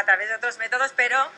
a través de otros métodos, pero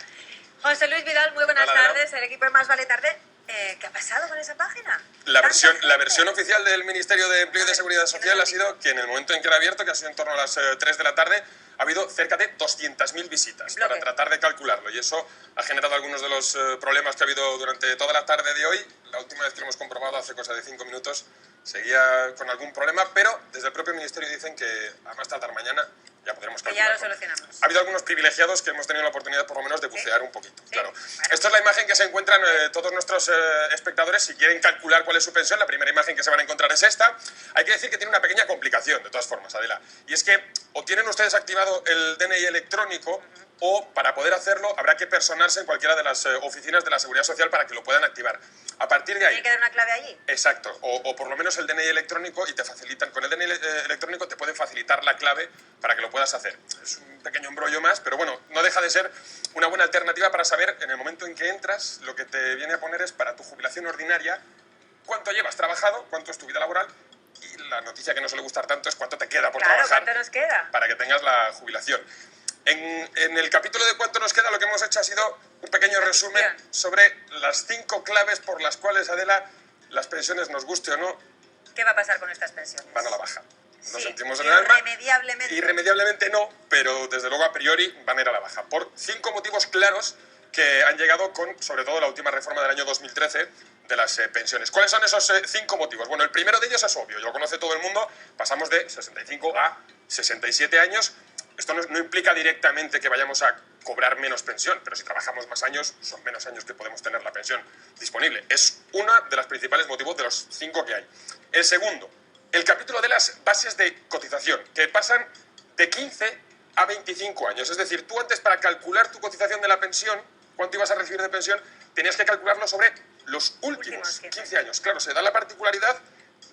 José Luis Vidal, muy buenas tardes, el equipo de Más Vale Tarde. ¿Qué ha pasado con esa página? La versión oficial del Ministerio de Empleo y de Seguridad Social ha sido que en el momento en que era abierto, que ha sido en torno a las 3 de la tarde, ha habido cerca de 200.000 visitas para tratar de calcularlo, y eso ha generado algunos de los problemas que ha habido durante toda la tarde de hoy. La última vez que lo hemos comprobado, hace cosa de 5 minutos, seguía con algún problema, pero desde el propio Ministerio dicen que a más tardar mañana ya podremos calcularlo. Ya lo solucionamos. Ha habido algunos privilegiados que hemos tenido la oportunidad por lo menos de bucear un poquito. Claro. Esta es la imagen que se encuentran todos nuestros espectadores si quieren calcular cuál es su pensión. La primera imagen que se van a encontrar es esta. Hay que decir que tiene una pequeña complicación, de todas formas, Adela, y es que o tienen ustedes activado el DNI electrónico o para poder hacerlo habrá que personarse en cualquiera de las oficinas de la Seguridad Social para que lo puedan activar. A partir de ahí... ¿Tiene que dar una clave allí? Exacto, o por lo menos el DNI electrónico, y te facilitan, con el DNI electrónico te pueden facilitar la clave para que lo puedas hacer. Es un pequeño embrollo más, pero bueno, no deja de ser una buena alternativa para saber, en el momento en que entras, lo que te viene a poner es para tu jubilación ordinaria, cuánto llevas trabajado, cuánto es tu vida laboral, y la noticia que no suele gustar tanto es cuánto te queda por trabajar. ¿Cuánto nos queda? Para que tengas la jubilación. En el capítulo de cuánto nos queda, lo que hemos hecho ha sido un pequeño resumen sobre las 5 claves por las cuales, Adela, las pensiones, nos guste o no... ¿Qué va a pasar con estas pensiones? Van a la baja. Nos sentimos en el alma. Irremediablemente. Irremediablemente no, pero desde luego a priori van a ir a la baja. Por 5 motivos claros que han llegado con, sobre todo, la última reforma del año 2013 de las pensiones. ¿Cuáles son esos 5 motivos? Bueno, el primero de ellos es obvio, ya lo conoce todo el mundo, pasamos de 65 a 67 años. Esto no implica directamente que vayamos a cobrar menos pensión, pero si trabajamos más años, son menos años que podemos tener la pensión disponible. Es uno de los principales motivos de los 5 que hay. El segundo, el capítulo de las bases de cotización, que pasan de 15 a 25 años. Es decir, tú antes, para calcular tu cotización de la pensión, cuánto ibas a recibir de pensión, tenías que calcularlo sobre los últimos 15 años. Claro, se da la particularidad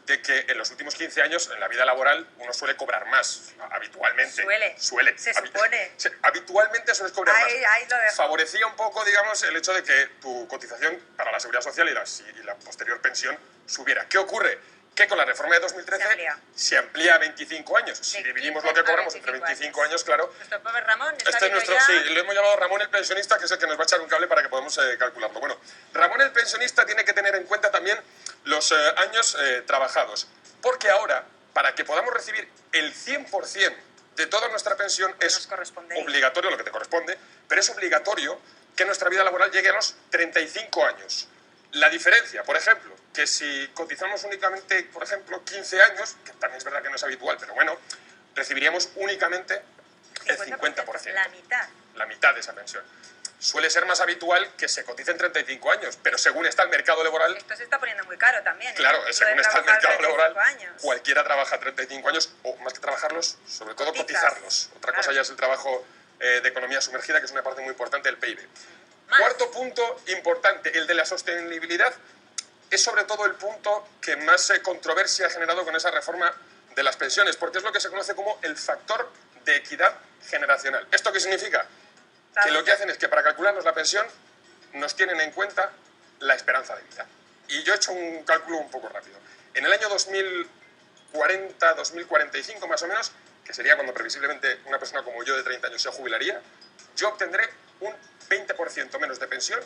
de que en los últimos 15 años, en la vida laboral, uno suele cobrar más, habitualmente. Suele. Se supone. Habitualmente sueles cobrar más. Ahí lo dejo. Favorecía un poco, digamos, el hecho de que tu cotización para la Seguridad Social y la posterior pensión subiera. ¿Qué ocurre? Que con la reforma de 2013 se amplía a 25 años. Si dividimos lo que cobramos entre 25 años, claro. Nuestro pobre Ramón. Este es nuestro, sí, lo hemos llamado Ramón el pensionista, que es el que nos va a echar un cable para que podamos calcularlo. Bueno, Ramón el pensionista tiene que tener en cuenta también los años trabajados, porque ahora, para que podamos recibir el 100% de toda nuestra pensión, es obligatorio, lo que te corresponde, pero es obligatorio que nuestra vida laboral llegue a los 35 años. La diferencia, por ejemplo, que si cotizamos únicamente, por ejemplo, 15 años, que también es verdad que no es habitual, pero bueno, recibiríamos únicamente el 50%. La mitad. La mitad de esa pensión. Suele ser más habitual que se cotice en 35 años, pero según está el mercado laboral... Esto se está poniendo muy caro también. Claro, según está el mercado laboral, cualquiera trabaja 35 años, o más que trabajarlos, sobre todo cotizarlos. Otra cosa ya es el trabajo de economía sumergida, que es una parte muy importante del PIB. Cuarto punto importante, el de la sostenibilidad, es sobre todo el punto que más controversia ha generado con esa reforma de las pensiones, porque es lo que se conoce como el factor de equidad generacional. ¿Esto qué significa? Que lo que hacen es que para calcularnos la pensión nos tienen en cuenta la esperanza de vida. Y yo he hecho un cálculo un poco rápido. En el año 2040, 2045 más o menos, que sería cuando previsiblemente una persona como yo de 30 años se jubilaría, yo obtendré un 20% menos de pensión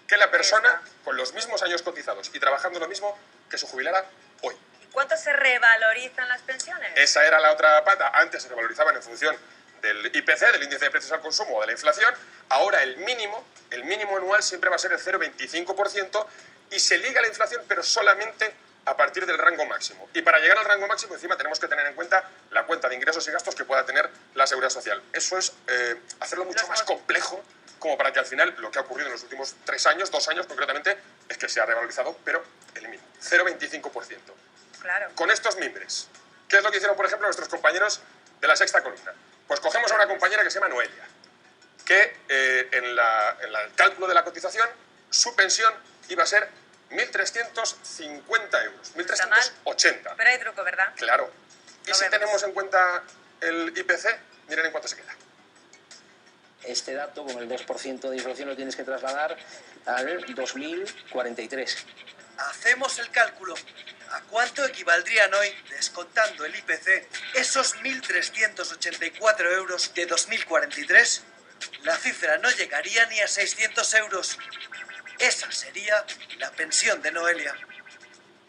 que la persona con los mismos años cotizados y trabajando lo mismo que se jubilara hoy. ¿Y cuánto se revalorizan las pensiones? Esa era la otra pata. Antes se revalorizaban en función del IPC, del índice de precios al consumo o de la inflación. Ahora el mínimo anual siempre va a ser el 0,25% y se liga a la inflación, pero solamente a partir del rango máximo. Y para llegar al rango máximo, encima tenemos que tener en cuenta la cuenta de ingresos y gastos que pueda tener la Seguridad Social. Eso es hacerlo mucho más complejo, como para que al final lo que ha ocurrido en los últimos 3 años, 2 años concretamente, es que se ha revalorizado, pero el mínimo, 0,25%. Claro. Con estos mimbres, ¿qué es lo que hicieron, por ejemplo, nuestros compañeros de la Sexta Columna? Pues cogemos a una compañera que se llama Noelia, que en el cálculo de la cotización, su pensión iba a ser 1.350 euros, 1.380. Pero hay truco, ¿verdad? Claro. Y si tenemos en cuenta el IPC, miren en cuánto se queda. Este dato, con el 2% de inflación, lo tienes que trasladar al 2043. Hacemos el cálculo. ¿A cuánto equivaldrían hoy, descontando el IPC, esos 1.384 euros de 2043? La cifra no llegaría ni a 600 euros. Esa sería la pensión de Noelia.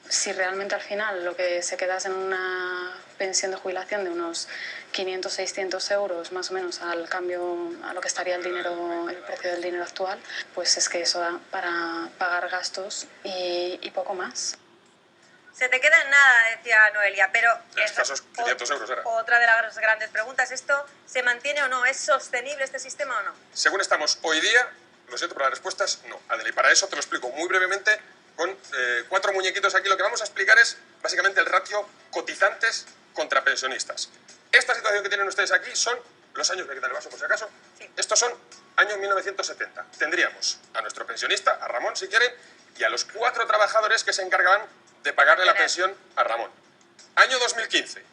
Si realmente al final lo que se queda es en una pensión de jubilación de unos 500, 600 euros más o menos al cambio a lo que estaría el dinero, el precio del dinero actual, pues es que eso da para pagar gastos y poco más. Se te queda en nada, decía Noelia, pero... Escasos 500 euros era. Otra de las grandes preguntas, ¿esto se mantiene o no? ¿Es sostenible este sistema o no? Según estamos hoy día, lo siento, pero las respuestas no. Adela, y para eso te lo explico muy brevemente con 4 muñequitos aquí. Lo que vamos a explicar es básicamente el ratio cotizantes contra pensionistas. Esta situación que tienen ustedes aquí son los años, voy a quitar el vaso por si acaso, Sí. Estos son años 1970. Tendríamos a nuestro pensionista, a Ramón si quieren, y a los 4 trabajadores que se encargaban de pagarle la pensión a Ramón. Año 2015.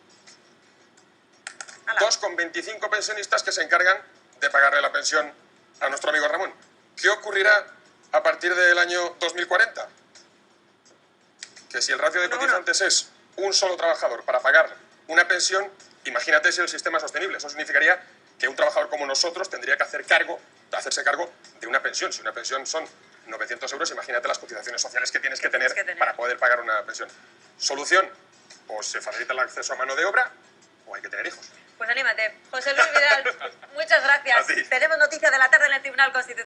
Ala. 2,25 pensionistas que se encargan de pagarle la pensión a nuestro amigo Ramón. ¿Qué ocurrirá a partir del año 2040? Que si el ratio de cotizantes es un solo trabajador para pagar una pensión, imagínate si el sistema es sostenible. Eso significaría que un trabajador como nosotros tendría que hacerse cargo de una pensión. Si una pensión son 900 euros, imagínate las cotizaciones sociales que tienes que tener para poder pagar una pensión. Solución: o se facilita el acceso a mano de obra o hay que tener hijos. Pues anímate. José Luis Vidal, muchas gracias. A ti. Tenemos noticia de la tarde en el Tribunal Constitucional.